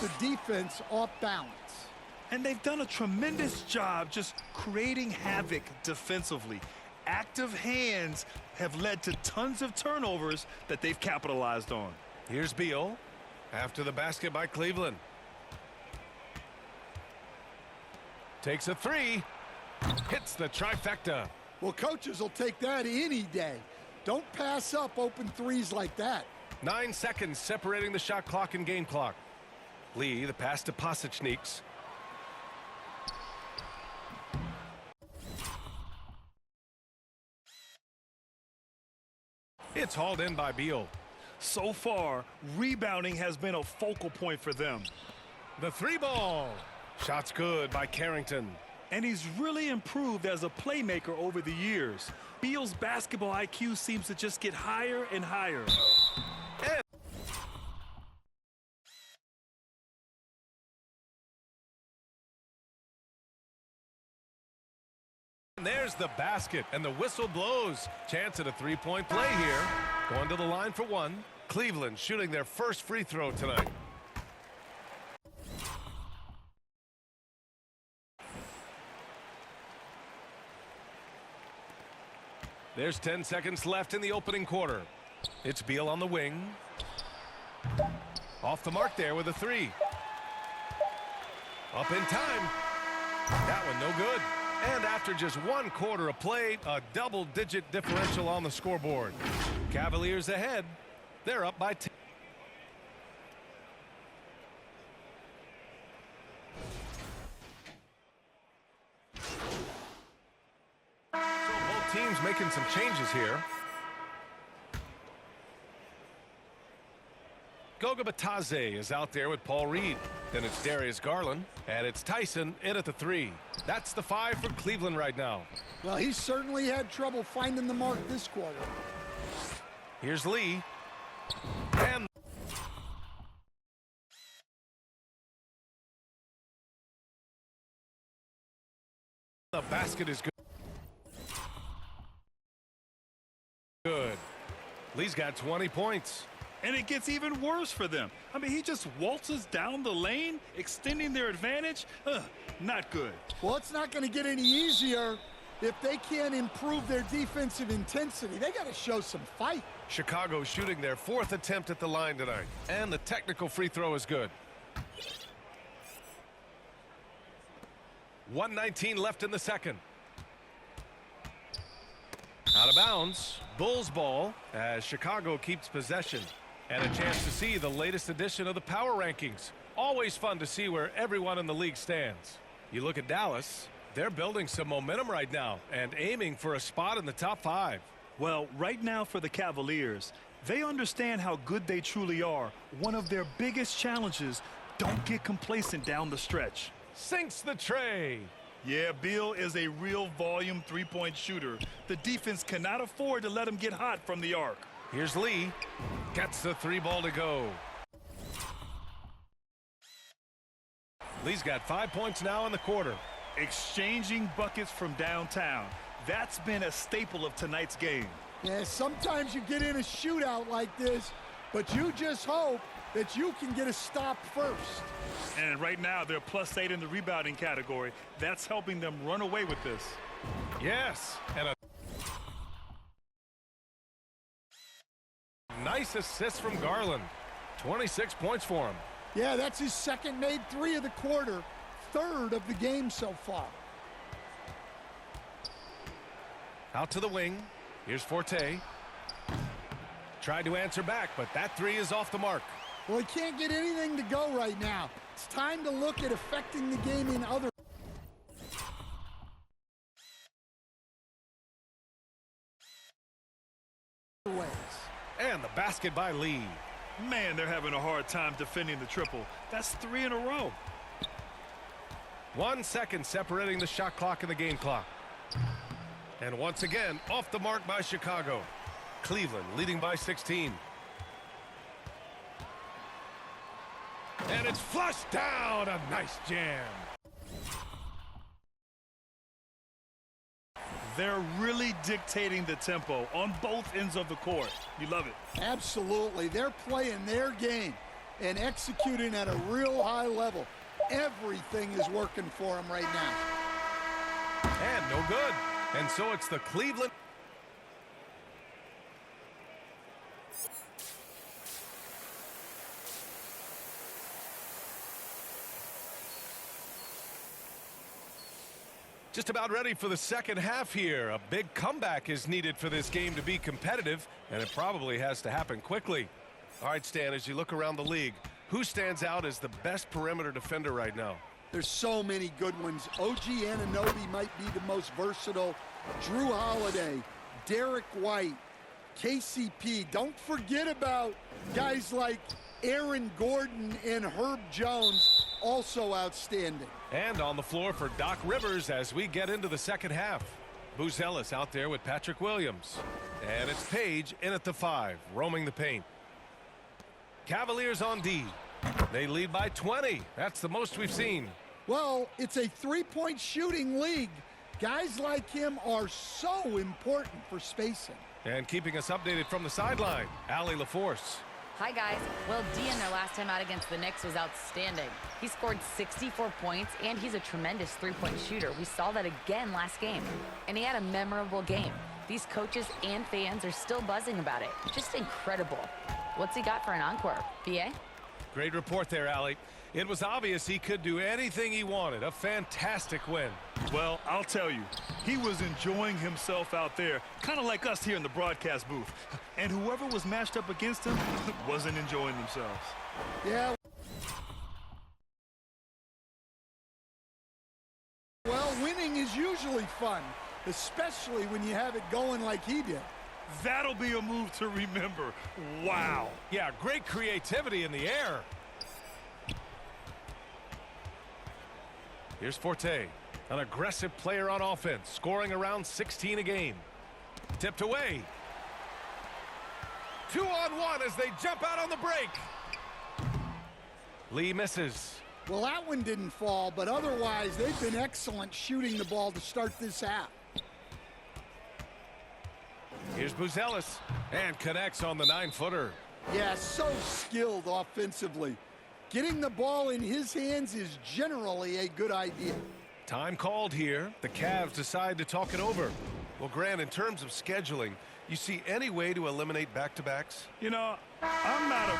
the defense off balance. And they've done a tremendous job just creating havoc defensively. Active hands have led to tons of turnovers that they've capitalized on. Here's Beal after the basket by Cleveland. Takes a three. Hits the trifecta. Well, coaches will take that any day. Don't pass up open threes like that. 9 seconds separating the shot clock and game clock. Lee, the pass to Pasechniks. It's hauled in by Beal. So far, rebounding has been a focal point for them. The three ball. Shot's good by Carrington. And he's really improved as a playmaker over the years. Beal's basketball IQ seems to just get higher and higher. And there's the basket, and the whistle blows. Chance at a three-point play here. Going to the line for one. Cleveland shooting their first free throw tonight. There's 10 seconds left in the opening quarter. It's Beal on the wing. Off the mark there with a three. Up in time. That one no good. And after just one quarter of play, a double-digit differential on the scoreboard. Cavaliers ahead. They're up by 10. Teams making some changes here. Goga Bitadze is out there with Paul Reed. Then it's Darius Garland. And it's Tyson in at the three. That's the 5 for Cleveland right now. Well, he certainly had trouble finding the mark this quarter. Here's Lee. And the basket is good. Good. Lee's got 20 points. And it gets even worse for them. I mean, he just waltzes down the lane, extending their advantage. Not good. Well, it's not going to get any easier if they can't improve their defensive intensity. They got to show some fight. Chicago shooting their 4th attempt at the line tonight. And the technical free throw is good. 1:19 left in the second. Out of bounds. Bulls ball as Chicago keeps possession. And a chance to see the latest edition of the power rankings. Always fun to see where everyone in the league stands. You look at Dallas, they're building some momentum right now and aiming for a spot in the top 5. Well, right now for the Cavaliers, they understand how good they truly are. One of their biggest challenges, don't get complacent down the stretch. Sinks the tray. Yeah, Beal is a real volume three-point shooter. The defense cannot afford to let him get hot from the arc. Here's Lee. Gets the three ball to go. Lee's got 5 points now in the quarter. Exchanging buckets from downtown. That's been a staple of tonight's game. Yeah, sometimes you get in a shootout like this, but you just hope that you can get a stop first. And right now, they're +8 in the rebounding category. That's helping them run away with this. Yes, and a nice assist from Garland. 26 points for him. Yeah, that's his second made three of the quarter, third of the game so far. Out to the wing. Here's Forte. Tried to answer back, but that three is off the mark. Well, he can't get anything to go right now. It's time to look at affecting the game in other ways. And the basket by Lee. Man, they're having a hard time defending the triple. That's 3 in a row. 1 second separating the shot clock and the game clock. And once again, off the mark by Chicago. Cleveland leading by 16. And it's flushed down. A nice jam. They're really dictating the tempo on both ends of the court. You love it. Absolutely. They're playing their game. and executing at a real high level. Everything is working for him right now. And no good. And so it's the Cleveland. Just about ready for the second half here. A big comeback is needed for this game to be competitive, and it probably has to happen quickly. All right, Stan, as you look around the league, who stands out as the best perimeter defender right now? There's so many good ones. OG Anunoby might be the most versatile. Drew Holiday, Derek White, KCP. Don't forget about guys like Aaron Gordon and Herb Jones, also outstanding. And on the floor for Doc Rivers as we get into the second half. Booz Ellis out there with Patrick Williams. And it's Page in at the 5, roaming the paint. Cavaliers on D. They lead by 20. That's the most we've seen. Well, it's a three-point shooting league. Guys like him are so important for spacing. And keeping us updated from the sideline, Allie LaForce. Hi, guys. Well, D in their last time out against the Knicks was outstanding. He scored 64 points, and he's a tremendous three-point shooter. We saw that again last game. And he had a memorable game. These coaches and fans are still buzzing about it. Just incredible. What's he got for an encore? BA? Great report there, Allie. It was obvious he could do anything he wanted. A fantastic win. Well, I'll tell you, he was enjoying himself out there, kind of like us here in the broadcast booth. And whoever was matched up against him wasn't enjoying themselves. Yeah. Well, winning is usually fun, especially when you have it going like he did. That'll be a move to remember. Wow. Yeah, great creativity in the air. Here's Forte, an aggressive player on offense, scoring around 16 a game. Tipped away. 2-on-1 as they jump out on the break. Lee misses. Well, that one didn't fall, but otherwise they've been excellent shooting the ball to start this half. Here's Booz Ellis, and connects on the 9-footer. Yeah, so skilled offensively. Getting the ball in his hands is generally a good idea. Time called here. The Cavs decide to talk it over. Well, Grant, in terms of scheduling, you see any way to eliminate back-to-backs? You know, I'm not a...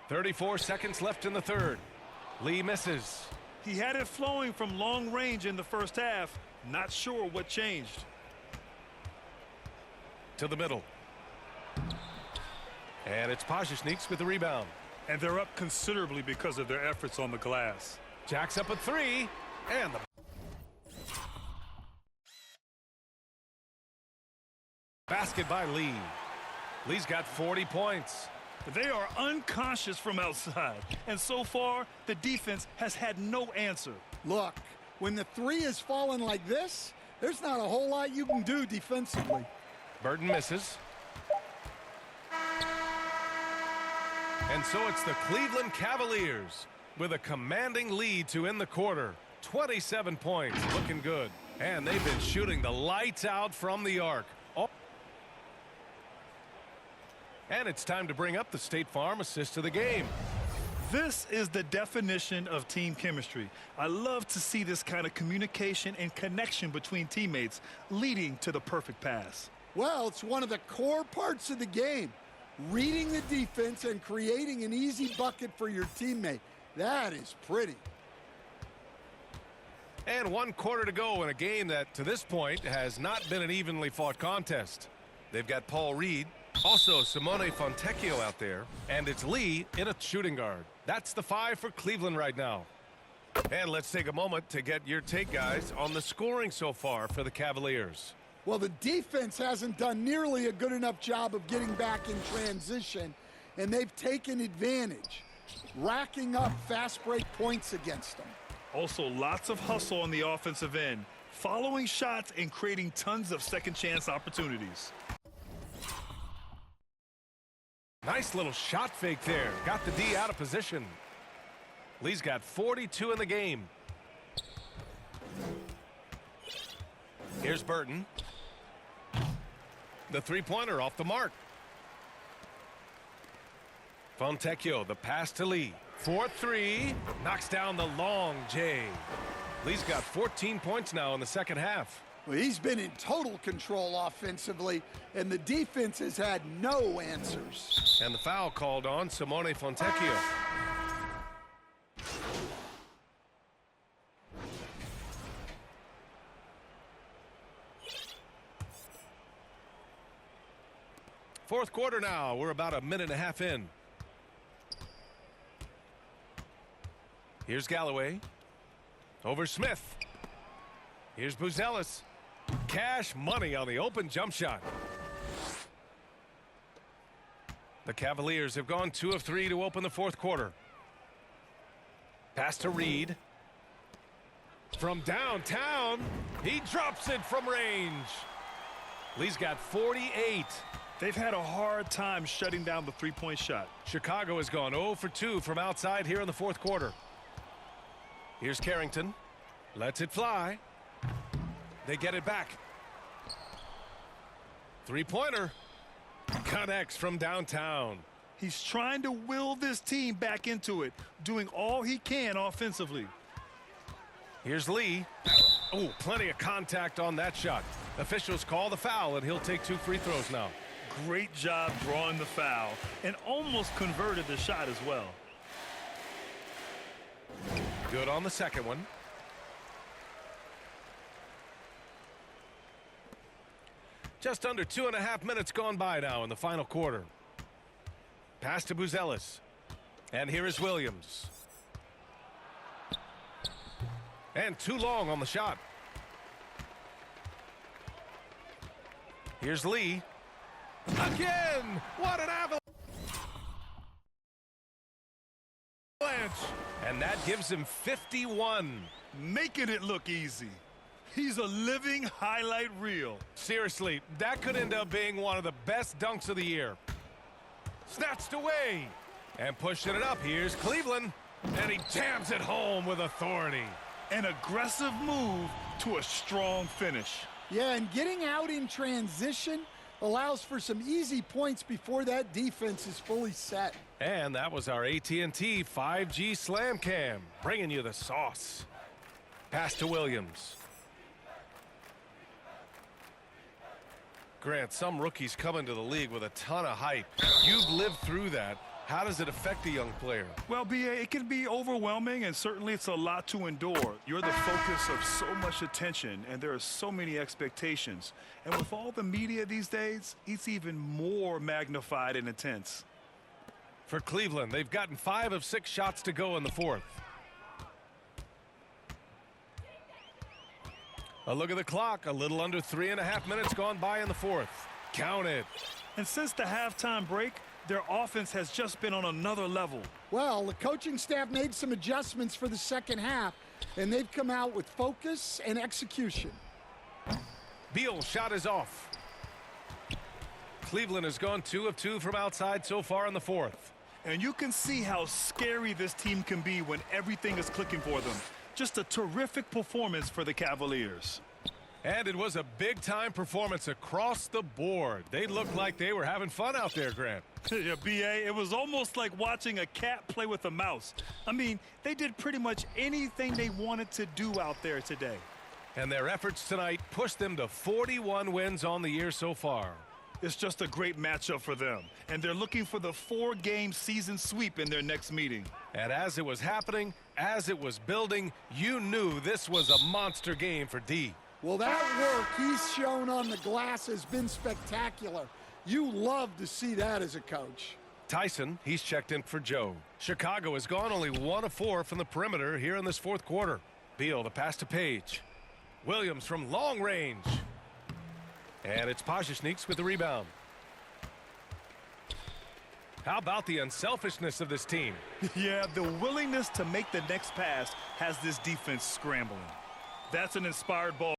34 seconds left in the third. Lee misses. He had it flowing from long range in the first half. Not sure what changed. To the middle. And it's Pajicniks with the rebound. And they're up considerably because of their efforts on the glass. Jack's up at 3. And the basket by Lee. Lee's got 40 points. They are unconscious from outside. And so far, the defense has had no answer. Look, when the three is falling like this, there's not a whole lot you can do defensively. Burton misses. And so it's the Cleveland Cavaliers with a commanding lead to end the quarter. 27 points, looking good. And they've been shooting the lights out from the arc. And it's time to bring up the State Farm assist of the game. This is the definition of team chemistry. I love to see this kind of communication and connection between teammates leading to the perfect pass. Well, it's one of the core parts of the game. Reading the defense and creating an easy bucket for your teammate. That is pretty. And 1 quarter to go in a game that, to this point, has not been an evenly fought contest. They've got Paul Reed. Also, Simone Fontecchio out there, and it's Lee in a shooting guard. That's the 5 for Cleveland right now. And let's take a moment to get your take, guys, on the scoring so far for the Cavaliers. Well, the defense hasn't done nearly a good enough job of getting back in transition, and they've taken advantage, racking up fast break points against them. Also, lots of hustle on the offensive end, following shots and creating tons of second chance opportunities. Nice little shot fake there. Got the D out of position. Lee's got 42 in the game. Here's Burton. The three-pointer off the mark. Fontecchio, the pass to Lee. 4-3. Knocks down the long J. Lee's got 14 points now in the second half. Well, he's been in total control offensively, and the defense has had no answers. And the foul called on Simone Fontecchio. Fourth quarter now. We're about a minute and a half in. Here's Galloway. Over Smith. Here's Buzelis. Cash money on the open jump shot. The Cavaliers have gone 2 of 3 to open the fourth quarter. Pass to Reed. From downtown, he drops it from range. Lee's got 48. They've had a hard time shutting down the three-point shot. Chicago has gone 0 for 2 from outside here in the fourth quarter. Here's Carrington. Lets it fly. They get it back. Three-pointer. Connects from downtown. He's trying to will this team back into it, doing all he can offensively. Here's Lee. Oh, plenty of contact on that shot. Officials call the foul, and he'll take 2 free throws now. Great job drawing the foul and almost converted the shot as well. Good on the second one. Just under 2.5 minutes gone by now in the final quarter. Pass to Buzelis. And here is Williams. And too long on the shot. Here's Lee. Again! What an avalanche! And that gives him 51. Making it look easy. He's a living highlight reel. Seriously, that could end up being one of the best dunks of the year. Snatched away. And pushing it up. Here's Cleveland. And he jams it home with authority. An aggressive move to a strong finish. Yeah, and getting out in transition allows for some easy points before that defense is fully set. And that was our AT&T 5G Slam Cam, bringing you the sauce. Pass to Williams. Grant, some rookies come into the league with a ton of hype. You've lived through that. How does it affect a young player? Well, B.A., it can be overwhelming, and certainly it's a lot to endure. You're the focus of so much attention, and there are so many expectations. And with all the media these days, it's even more magnified and intense. For Cleveland, they've gotten 5 of 6 shots to go in the fourth. A look at the clock. A little under 3.5 minutes gone by in the fourth. Count it. And since the halftime break, their offense has just been on another level. Well, the coaching staff made some adjustments for the second half, and they've come out with focus and execution. Beal's shot is off. Cleveland has gone 2 of 2 from outside so far in the fourth. And you can see how scary this team can be when everything is clicking for them. Just a terrific performance for the Cavaliers. And it was a big-time performance across the board. They looked like they were having fun out there, Grant. Yeah, B.A., it was almost like watching a cat play with a mouse. I mean, they did pretty much anything they wanted to do out there today. And their efforts tonight pushed them to 41 wins on the year so far. It's just a great matchup for them. And they're looking for the 4-game season sweep in their next meeting. And as it was happening, as it was building, you knew this was a monster game for D. Well, that work he's shown on the glass has been spectacular. You love to see that as a coach. Tyson, he's checked in for Joe. Chicago has gone only 1 of 4 from the perimeter here in this fourth quarter. Beal, the pass to Page. Williams from long range. And it's Pajicniks with the rebound. How about the unselfishness of this team? Yeah, the willingness to make the next pass has this defense scrambling. That's an inspired ball.